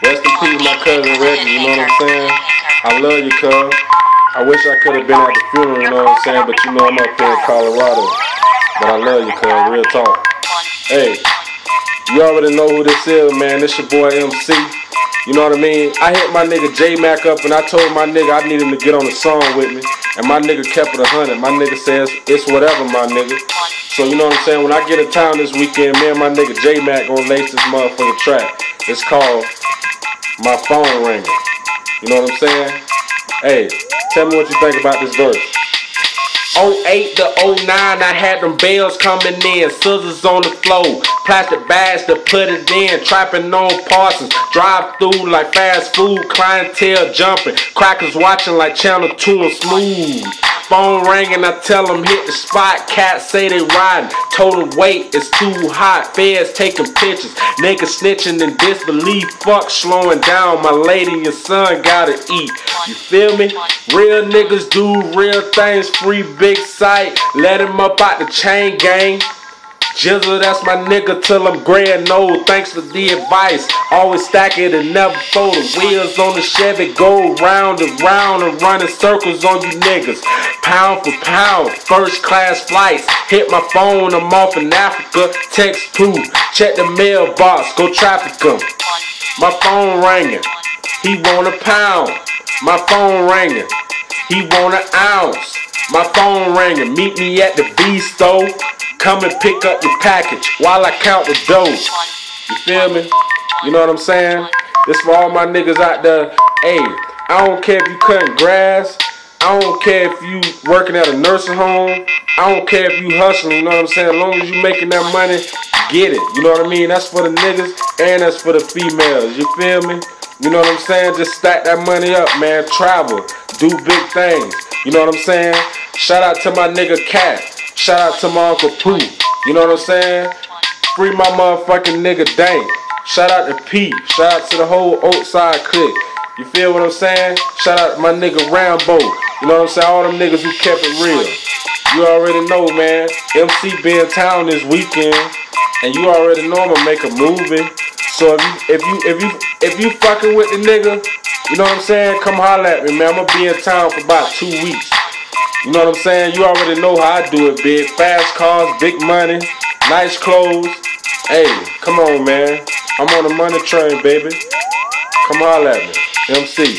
Rest in peace, my cousin Reggie, you know what I'm saying? I love you, cuz. I wish I could have been at the funeral, you know what I'm saying? But you know I'm up here in Colorado. But I love you, cuz. Real talk. Hey, you already know who this is, man. This your boy MC. You know what I mean? I hit my nigga J-Mac up and I told my nigga I need him to get on the song with me. And my nigga kept it 100. My nigga says, it's whatever, my nigga. So you know what I'm saying? When I get in town this weekend, me and my nigga J-Mac gonna lace this motherfucking track. It's called My Phone Ringing. You know what I'm saying? Hey, tell me what you think about this verse. 08 to 09, I had them bells coming in, scissors on the floor, plastic bags to put it in, trapping on Parsons, drive through like fast food, clientele jumping, crackers watching like Channel 2 and Smooth. Phone ringing, I tell them hit the spot, cats say they riding, total weight is too hot, feds taking pictures, niggas snitching in disbelief, fuck slowing down, my lady and son gotta eat, you feel me? Real niggas do real things, free big sight, let him up out the chain gang. Jizzle, that's my nigga till I'm gray and old. Thanks for the advice. Always stack it and never fold. The wheels on the Chevy go round and round and running circles on you niggas. Pound for pound, first class flights. Hit my phone, I'm off in Africa. Text 2, check the mailbox, go traffic 'em. My phone ringing, he want a pound. My phone ringing, he want an ounce. My phone ringing, meet me at the B-store. Come and pick up your package while I count the dough. You feel me? You know what I'm saying? This for all my niggas out there. Hey, I don't care if you cutting grass. I don't care if you working at a nursing home. I don't care if you hustling, you know what I'm saying? As long as you making that money, get it. You know what I mean? That's for the niggas and that's for the females. You feel me? You know what I'm saying? Just stack that money up, man. Travel. Do big things. You know what I'm saying? Shout out to my nigga Cat. Shout out to my Uncle Pooh. You know what I'm saying? Free my motherfucking nigga Dank. Shout out to P. Shout out to the whole Oakside clique. You feel what I'm saying? Shout out to my nigga Rambo. You know what I'm saying? All them niggas who kept it real. You already know, man. MC be in town this weekend. And you already know I'ma make a movie. So if you fucking with the nigga, you know what I'm saying? Come holler at me, man. I'ma be in town for about 2 weeks. You know what I'm saying? You already know how I do it, big. Fast cars, big money, nice clothes. Hey, come on, man. I'm on the money train, baby. Come holler at me. MC.